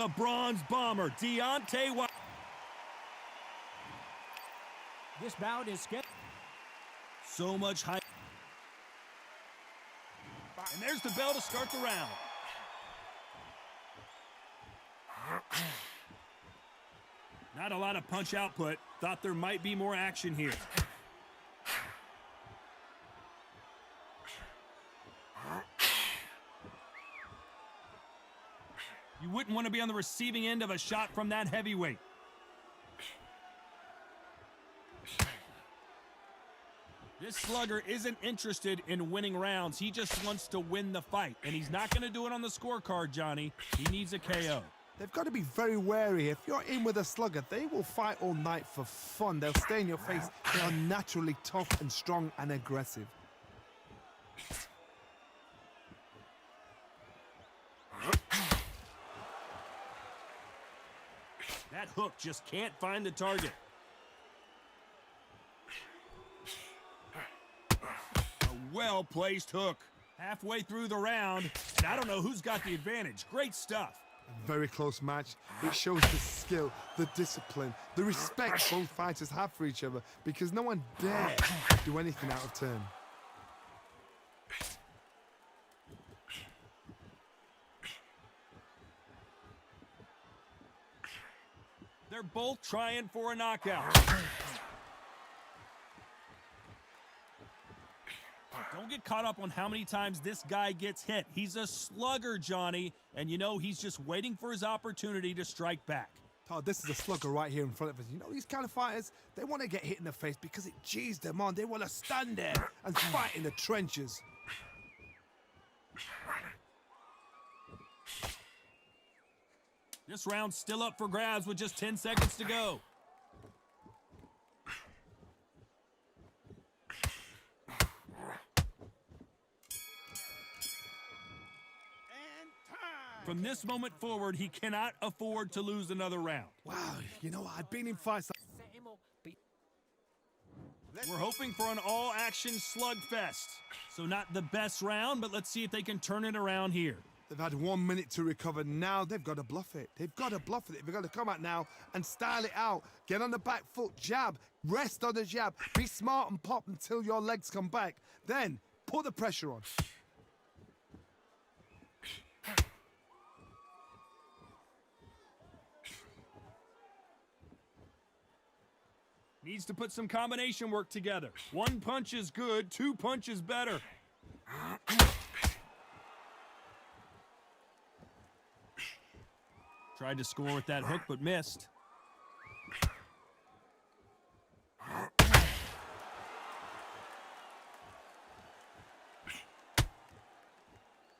the Bronze Bomber, Deontay Wilder. This bout is scheduled. So much hype. And there's the bell to start the round. Not a lot of punch output. Thought there might be more action here. You wouldn't want to be on the receiving end of a shot from that heavyweight. This slugger isn't interested in winning rounds. He just wants to win the fight. And he's not going to do it on the scorecard, Johnny. He needs a KO. They've got to be very wary. If you're in with a slugger, they will fight all night for fun. They'll stay in your face. They are naturally tough and strong and aggressive. That hook just can't find the target. A well-placed hook. Halfway through the round, and I don't know who's got the advantage. Great stuff. A very close match. It shows the skill, the discipline, the respect both fighters have for each other, because no one dares do anything out of turn. They're both trying for a knockout. Don't get caught up on how many times this guy gets hit. He's a slugger, Johnny, and you know he's just waiting for his opportunity to strike back. Todd, this is a slugger right here in front of us. You know, these kind of fighters, they want to get hit in the face because it G's them on. They want to stand there and fight in the trenches. This round's still up for grabs with just 10 seconds to go. From this moment forward, he cannot afford to lose another round. Wow, you know what? I've been in fights. We're hoping for an all-action slugfest. So not the best round, but let's see if they can turn it around here. They've had 1 minute to recover. Now they've got to bluff it. They've got to bluff it. They've got to come out now and style it out. Get on the back foot, jab, rest on the jab. Be smart and pop until your legs come back. Then put the pressure on. Needs to put some combination work together. One punch is good, two punches better. Tried to score with that hook, but missed.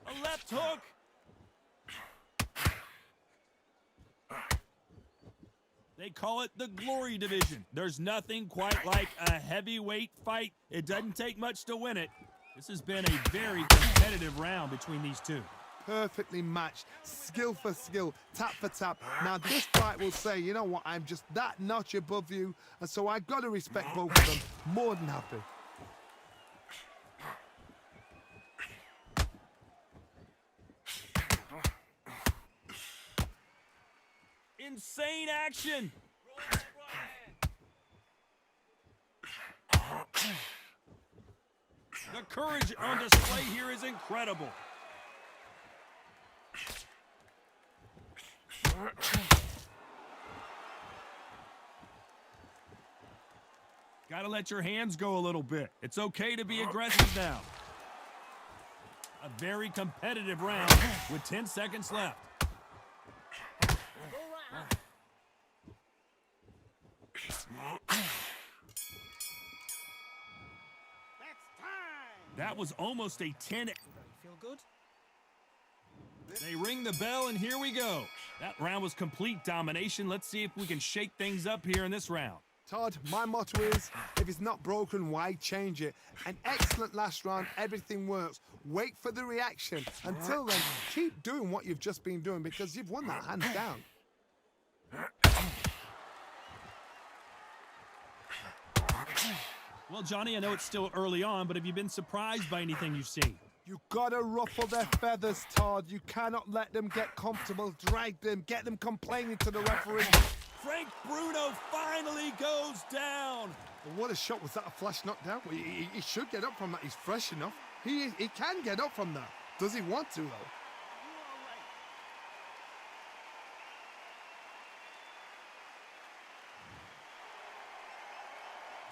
A left hook. They call it the Glory Division. There's nothing quite like a heavyweight fight. It doesn't take much to win it. This has been a very competitive round between these two. Perfectly matched, skill for skill, tap for tap. Now this fight will say, you know what, I'm just that notch above you, and so I've got to respect both of them. More than happy. Insane action. The courage on display here is incredible. Gotta let your hands go a little bit. It's okay to be aggressive now. A very competitive round with 10 seconds left. That was almost a 10. Feel good? They ring the bell, and here we go. That round was complete domination. Let's see if we can shake things up here in this round. Todd, my motto is, if it's not broken, why change it? An excellent last round, everything works. Wait for the reaction. Until then, keep doing what you've just been doing because you've won that hands down. Well, Johnny, I know it's still early on, but have you been surprised by anything you've seen? You gotta ruffle their feathers, Todd. You cannot let them get comfortable. Drag them, get them complaining to the referee. Frank Bruno finally goes down. What a shot. Was that a flash knockdown? Well, he should get up from that. He's fresh enough. He can get up from that. Does he want to, though?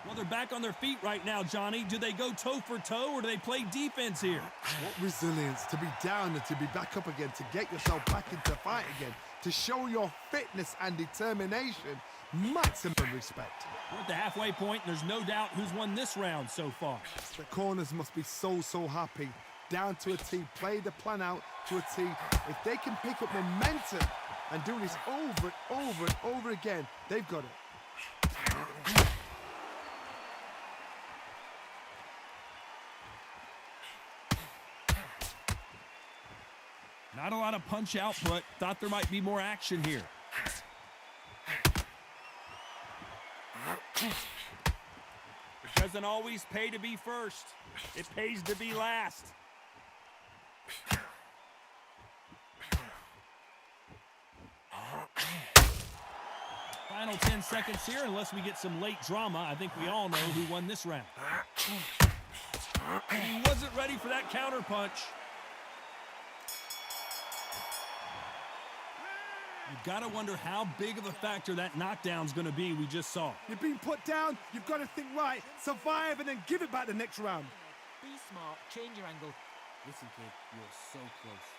Well, they're back on their feet right now, Johnny. Do they go toe for toe or do they play defense here? What resilience to be down and to be back up again, to get yourself back into fight again, to show your fitness and determination. Maximum respect. We're at the halfway point, and there's no doubt who's won this round so far. The corners must be so happy. Down to a T, play the plan out to a T. If they can pick up momentum and do this over and over and over again, they've got it. Not a lot of punch output. Thought there might be more action here. It doesn't always pay to be first. It pays to be last. Final 10 seconds here, unless we get some late drama. I think we all know who won this round. And he wasn't ready for that counter punch. You've got to wonder how big of a factor that knockdown's going to be we just saw. You've been put down, you've got to think right, survive, and then give it back the next round. Be smart, change your angle. Listen, kid, you're so close.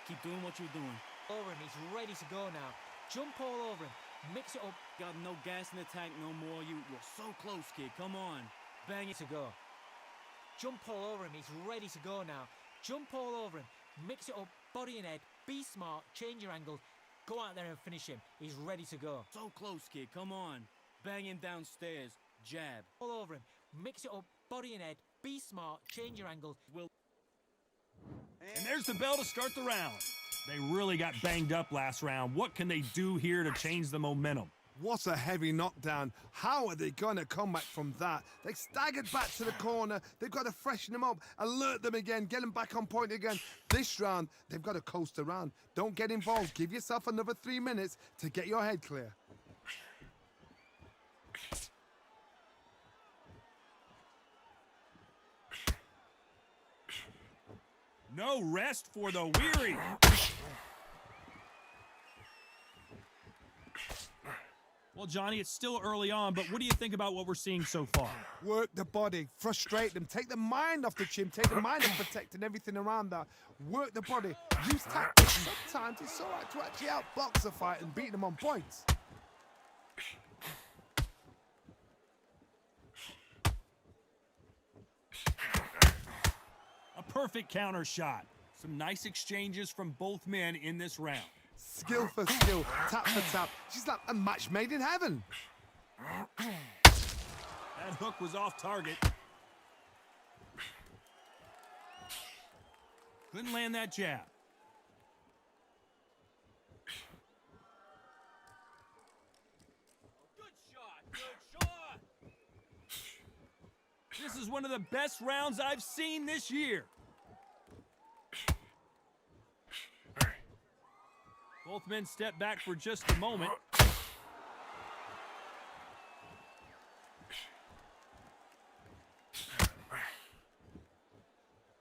Keep doing what you're doing. Over him, he's ready to go now. Jump all over him, mix it up. Got no gas in the tank no more. You're so close, kid. Come on. Bang it. To go. Jump all over him, he's ready to go now. Jump all over him, mix it up, body and head. Be smart, change your angle. Go out there and finish him. He's ready to go. So close, kid. Come on. Bang him downstairs. Jab. All over him. Mix it up, body and head. Be smart, change your angle. And there's the bell to start the round. They really got banged up last round. What can they do here to change the momentum? What a heavy knockdown. How are they going to come back from that? They staggered back to the corner. They've got to freshen them up, alert them again, get them back on point again. This round, they've got to coast around. Don't get involved. Give yourself another 3 minutes to get your head clear. No rest for the weary. Well, Johnny, it's still early on, but what do you think about what we're seeing so far? Work the body, frustrate them, take the mind off the chin, take the mind off protecting everything around that. Work the body, use tactics. Sometimes it's all right to actually outbox a fight and beat them on points. A perfect counter shot. Some nice exchanges from both men in this round. Skill for skill, tap for tap. She's like a match made in heaven. That hook was off target. Couldn't land that jab. Good shot, good shot. This is one of the best rounds I've seen this year. Both men step back for just a moment.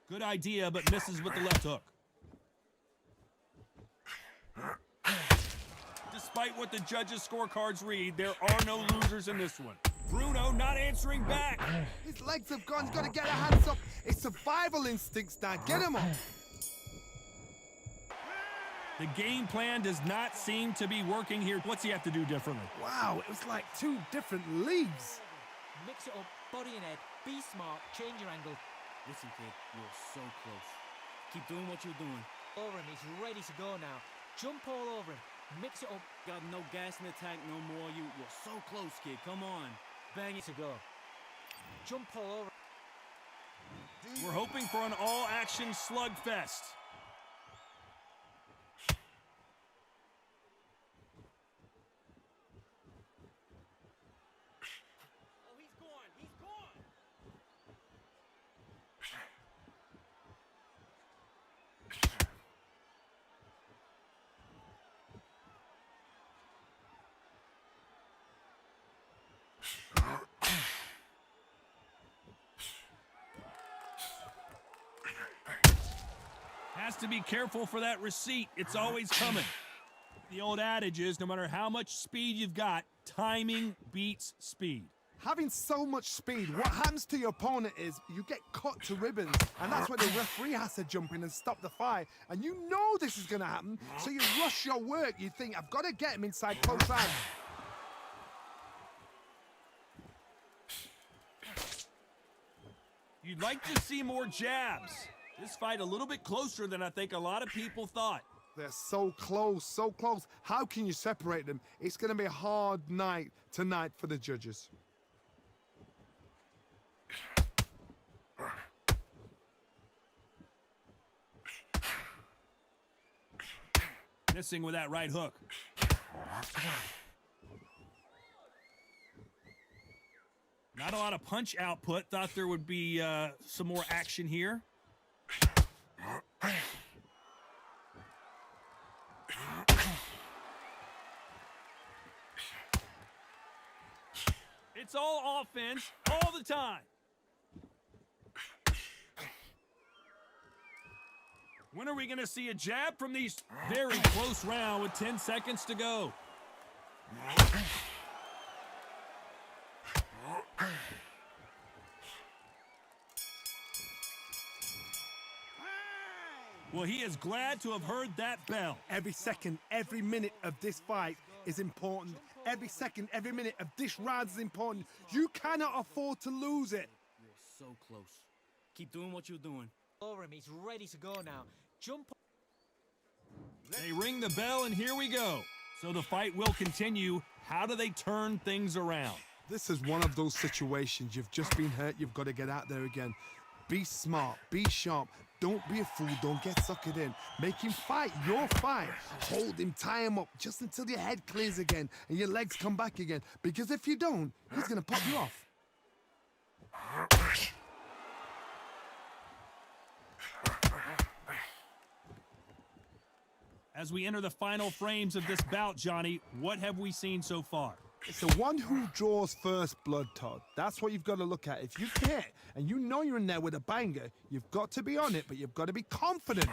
Good idea, but misses with the left hook. Despite what the judges' scorecards read, there are no losers in this one. Bruno not answering back. His legs have gone. He's got to get her hands up. It's survival instincts now. Get him up. The game plan does not seem to be working here. What's he have to do differently? Wow, it was like 2 different leagues. Mix it up, body and head. Be smart, change your angle. Listen, kid, you're so close. Keep doing what you're doing. Over him, he's ready to go now. Jump all over him. Mix it up. Got no gas in the tank no more. You're so close, kid. Come on. Bang it. To go. Jump all over. We're hoping for an all-action slugfest. to be careful for that receipt. It's always coming. The old adage is, no matter how much speed you've got, timing beats speed. Having so much speed, what happens to your opponent is you get cut to ribbons, and that's where the referee has to jump in and stop the fight. And you know this is going to happen, so you rush your work. You think, I've got to get him inside close range. You'd like to see more jabs. This fight a little bit closer than I think a lot of people thought. They're so close, so close. How can you separate them? It's going to be a hard night tonight for the judges. Missing with that right hook. Not a lot of punch output. Thought there would be some more action here. It's all offense all the time. When are we going to see a jab from these? Very close round with 10 seconds to go. Well, he is glad to have heard that bell. Every second, every minute of this fight is important. Every second, every minute of this round is important. You cannot afford to lose it. You're so close. Keep doing what you're doing. Over him, he's ready to go now. Jump. They ring the bell, and here we go. So the fight will continue. How do they turn things around? This is one of those situations. You've just been hurt. You've got to get out there again. Be smart. Be sharp. Don't be a fool. Don't get suckered in. Make him fight your fight. Hold him. Tie him up just until your head clears again and your legs come back again. Because if you don't, he's going to pop you off. As we enter the final frames of this bout, Johnny, what have we seen so far? It's the one who draws first blood, Todd. That's what you've got to look at. If you hit and you know you're in there with a banger, you've got to be on it, but you've got to be confident.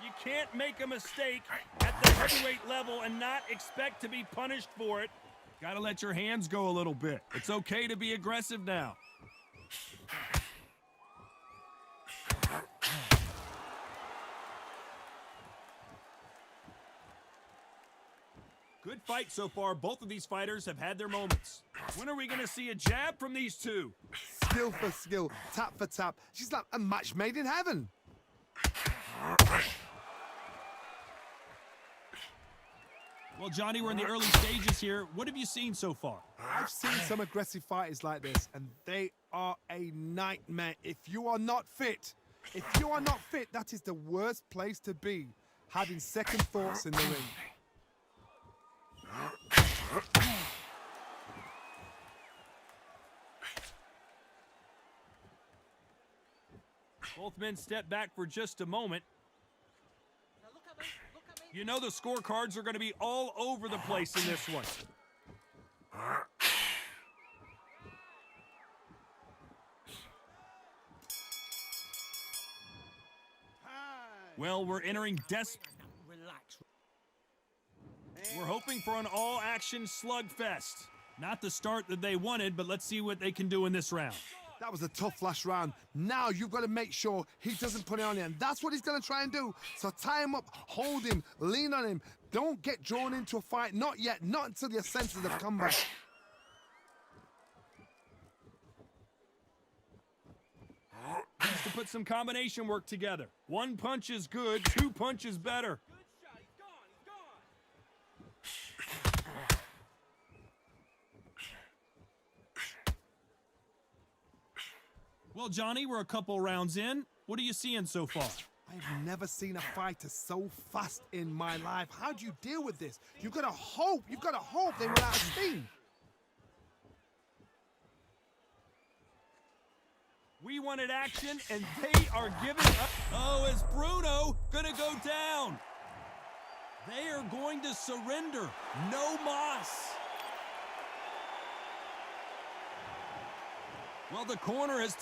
You can't make a mistake at the heavyweight level and not expect to be punished for it. Got to let your hands go a little bit. It's okay to be aggressive now. Good fight so far. Both of these fighters have had their moments. When are we going to see a jab from these two? Skill for skill, tap for tap. She's like a match made in heaven. Well, Johnny, we're in the early stages here. What have you seen so far? I've seen some aggressive fighters like this, and they are a nightmare. If you are not fit, that is the worst place to be. Having second thoughts in the ring. Both men step back for just a moment. Now look at me. Look at me. You know the scorecards are going to be all over the place in this one. Well, we're entering Relax. We're hoping for an all-action slugfest. Not the start that they wanted, but let's see what they can do in this round. That was a tough last round. Now you've got to make sure he doesn't put it on you, and that's what he's going to try and do. So tie him up, hold him, lean on him. Don't get drawn into a fight. Not yet. Not until your senses have come back. Needs to put some combination work together. One punch is good, two punches better. Good shot. He's gone. He's gone. Well, Johnny, we're a couple rounds in. What are you seeing so far? I've never seen a fighter so fast in my life. How do you deal with this? You've got to hope. You've got to hope they run out of steam. We wanted action, and they are giving up. Oh, is Bruno gonna go down? They are going to surrender. No mas. Well, the corner has